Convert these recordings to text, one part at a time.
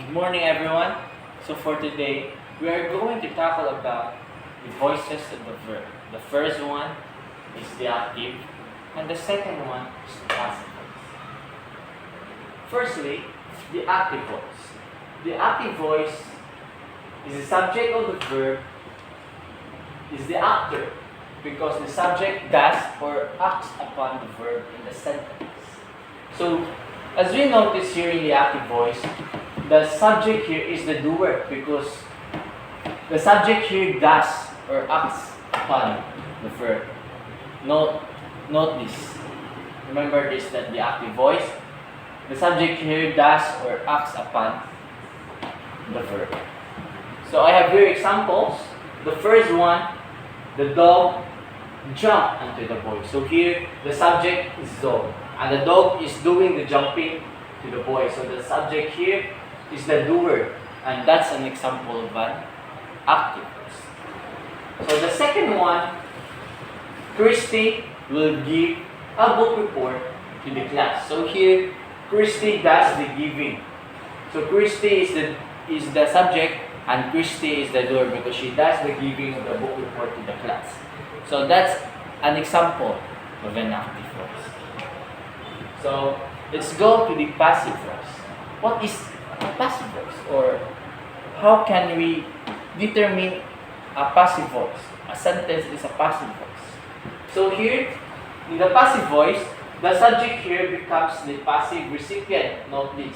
Good morning, everyone. So for today, we are going to tackle about the voices of the verb. The first one is the active, and the second one is the passive voice. Firstly, the active voice. The active voice is the subject of the verb, is the actor, because the subject does or acts upon the verb in the sentence. So, as we notice here in the active voice, the subject here is the doer because the subject here does or acts upon the verb. Note this. Remember this, that the active voice, the subject here does or acts upon the verb. So I have here examples. The first one, the dog jumped onto the boy. So here the subject is dog, and the dog is doing the jumping to the boy. So the subject here is the doer, and that's an example of an active voice. So the second one, Christy will give a book report to the class. So here, Christy does the giving. So Christy is the subject, and Christy is the doer because she does the giving of the book report to the class. So that's an example of an active voice. So let's go to the passive voice. What is a passive voice, or how can we determine a passive voice? A sentence is a passive voice. So here, in the passive voice, the subject here becomes the passive recipient. Note this,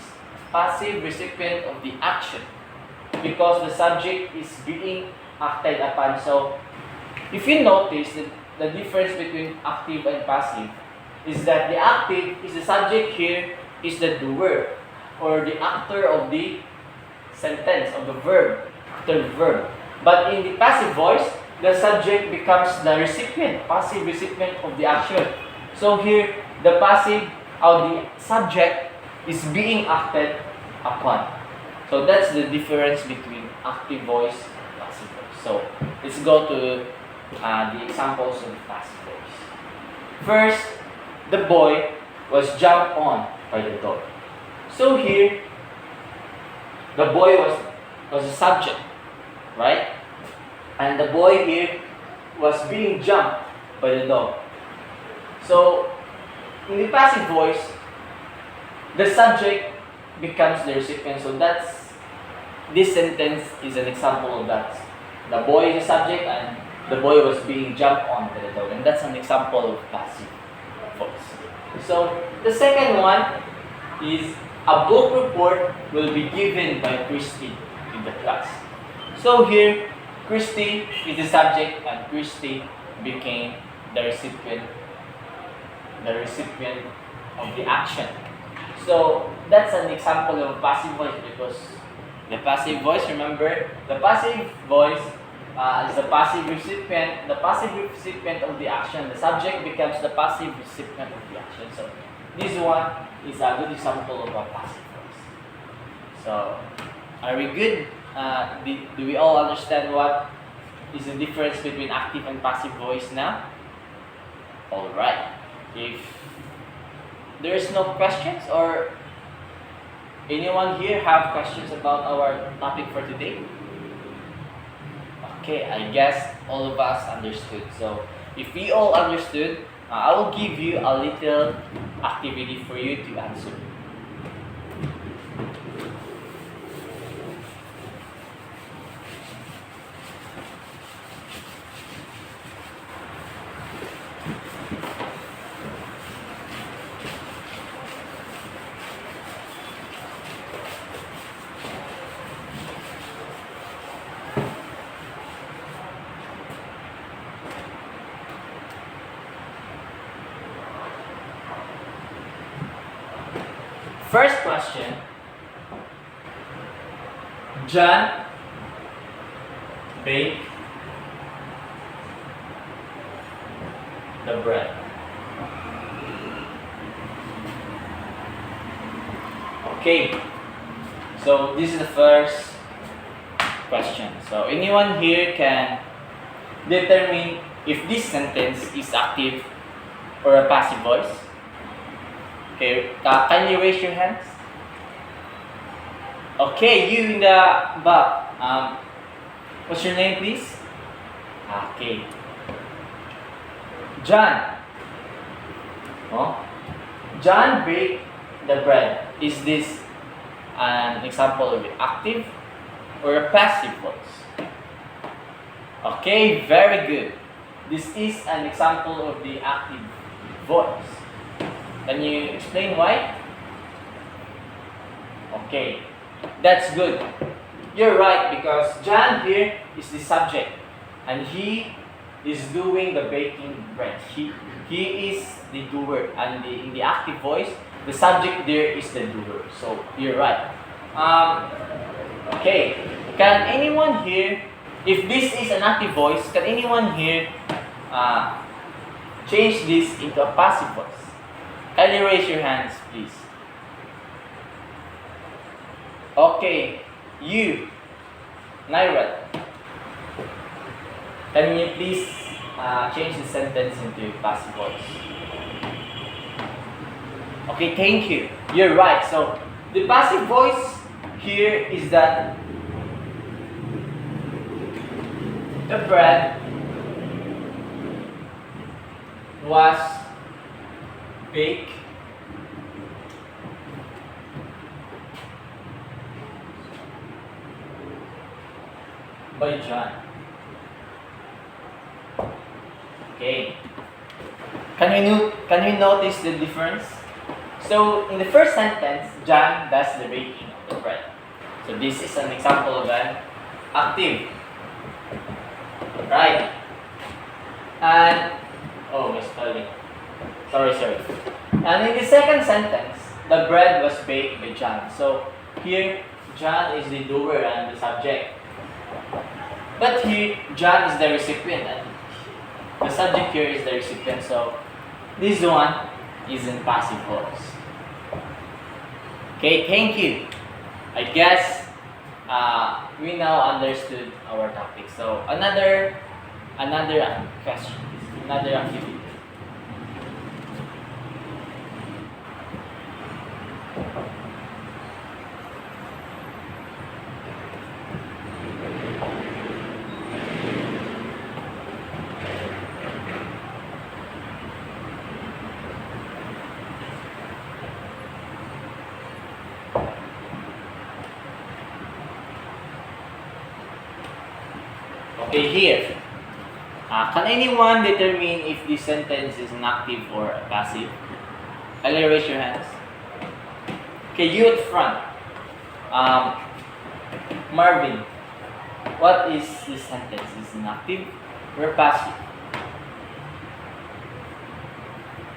passive recipient of the action, because the subject is being acted upon. So if you notice the difference between active and passive is that the active is the subject here is the doer, or the actor of the sentence, of the verb, after the verb. But in the passive voice, the subject becomes the recipient, passive recipient of the action. So here, the passive or the subject is being acted upon. So that's the difference between active voice and passive voice. So let's go to the examples of the passive voice. First, the boy was jumped on by the dog. So here, the boy was a subject, right? And the boy here was being jumped by the dog. So, in the passive voice, the subject becomes the recipient. So this sentence is an example of that. The boy is the subject and the boy was being jumped on by the dog. And that's an example of passive voice. So, the second one is a book report will be given by Christy in the class. So here, Christy is the subject and Christy became the recipient of the action. So that's an example of passive voice, because the passive voice, remember, the passive voice is the passive recipient of the action. The subject becomes the passive recipient of the action. So this one is a good example of a passive voice. So, are we good? Do we all understand what is the difference between active and passive voice now? Alright. If there's no questions, or anyone here have questions about our topic for today? Okay, I guess all of us understood. So, if we all understood, I will give you a little activity for you to answer. First question, John baked the bread. Okay, so this is the first question. So anyone here can determine if this sentence is active or a passive voice? Okay, kindly raise your hands. Okay, you in the back. What's your name, please? Okay. John. Oh. John baked the bread. Is this an example of active or a passive voice? Okay, very good. This is an example of the active voice. Can you explain why? Okay, that's good. You're right, because John here is the subject and he is doing the baking bread. He is the doer, and in the active voice, the subject there is the doer. So you're right. Okay, can anyone here, if this is an active voice, can anyone here change this into a passive voice? Kindly raise your hands, please. Okay, you, Naira, can you please change the sentence into passive voice? Okay, thank you. You're right. So the passive voice here is that the bread was baked by John. Okay. Can we notice the difference? So in the first sentence, John does the baking of the bread. So this is an example of an active. Right? And oh, misspelling. Sorry. And in the second sentence, the bread was baked by John. So here, John is the doer and the subject. But here, John is the recipient and the subject here is the recipient. So this one is in passive voice. Okay, thank you. I guess we now understood our topic. So another question, another activity. Okay, here. Can anyone determine if this sentence is an active or a passive? Can you raise your hands? Okay, you at front. Marvin, what is this sentence? Is it an active or passive?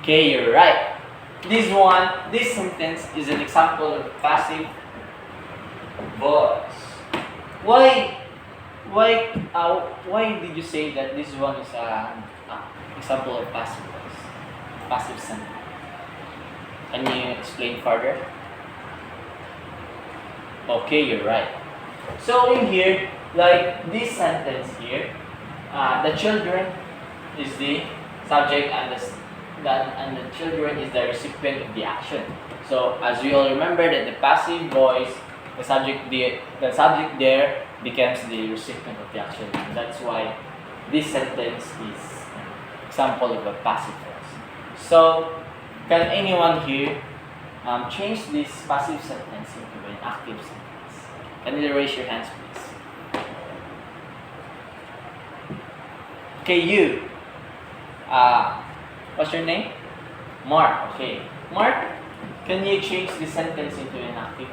Okay, you're right. This sentence is an example of passive voice. Why did you say that this one is an example of passive voice, passive sentence? Can you explain further? Okay, you're right. So in here, like this sentence here, the children is the subject and the children is the recipient of the action. So as we all remember that the passive voice, the subject there becomes the recipient of the action. And that's why this sentence is an example of a passive voice. So can anyone here change this passive sentence into an active sentence? Can you raise your hands, please? Okay, you. What's your name? Mark. Okay. Mark, can you change the sentence into an active?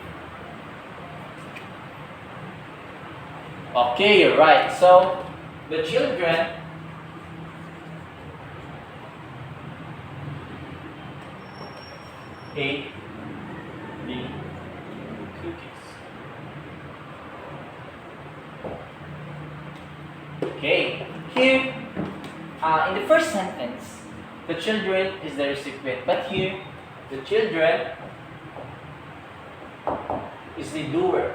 Okay, you're right. So, the children ate the cookies. Okay, here, in the first sentence, the children is the recipient, but here, the children is the doer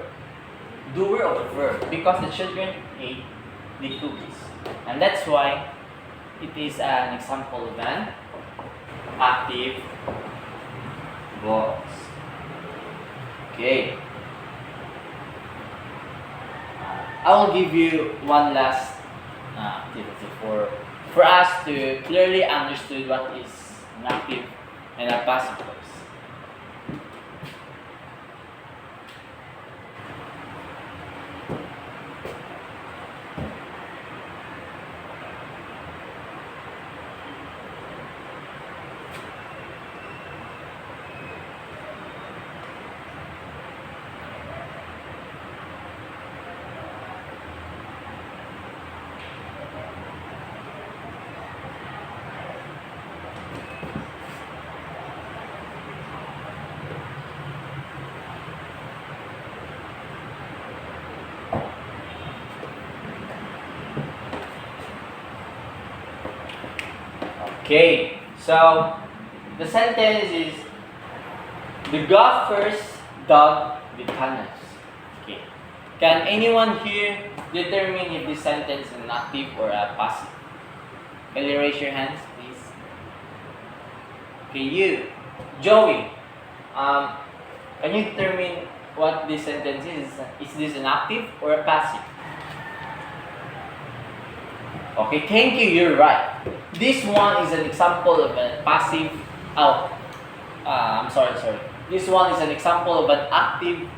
of the verb, because the children ate the cookies. And that's why it is an example of an active voice. Okay. I will give you one last activity for us to clearly understand what is an active and a passive voice. Okay, so the sentence is the golfers dug the tunnels. Okay. Can anyone here determine if this sentence is an active or a passive? Can you raise your hands, please? Okay, you, Joey. Can you determine what this sentence is? Is this an active or a passive? Okay, thank you. You're right. This one is an example of a passive. I'm sorry. This one is an example of an active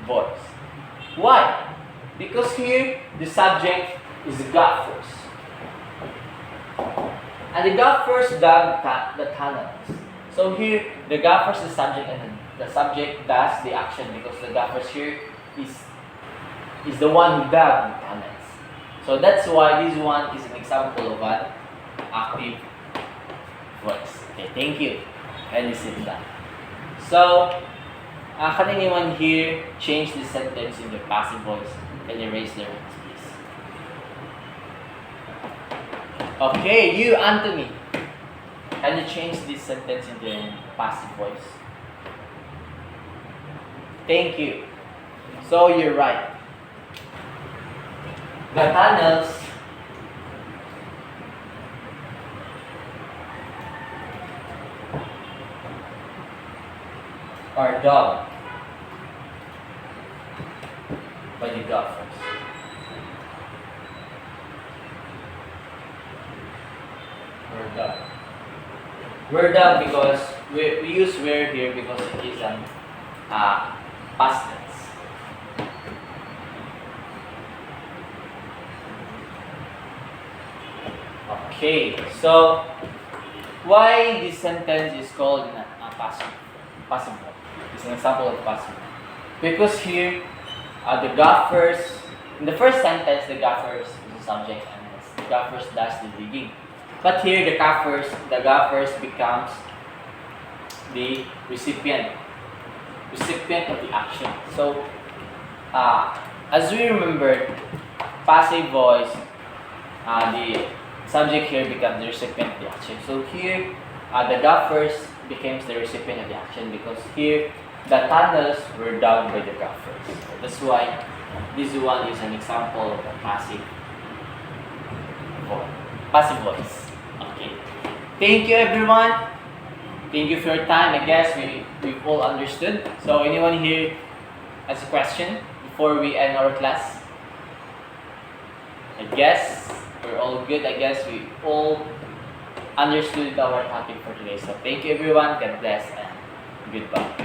voice. Why? Because here the subject is the golfers, and the golfers dug the tunnels. So here the golfers is the subject, and the subject does the action because the golfers here is the one who dug the tunnels. So that's why this one is an example of an active voice. Okay, thank you. And you sit down. So, can anyone here change this sentence into passive voice? Can you raise their hands, please? Okay, you, Anthony. Can you change this sentence into a passive voice? Thank you. So, you're right. The tunnels are dug by the golfers. We're dug because we use were here because it is an past tense. Okay, so why this sentence is called a passive voice? It's an example of passive. Because here, the golfers, in the first sentence, the golfers is the subject and the golfers does the digging. But here, the golfers becomes the recipient of the action. So, as we remember, passive voice, the subject here becomes the recipient of the action. So here, the golfers becomes the recipient of the action because here, the tunnels were dug by the golfers. So that's why this one is an example of a passive voice. Okay. Thank you, everyone. Thank you for your time. I guess we've all understood. So anyone here has a question before we end our class? I guess we're all good. I guess we all understood our topic for today. So thank you, everyone. God bless and goodbye.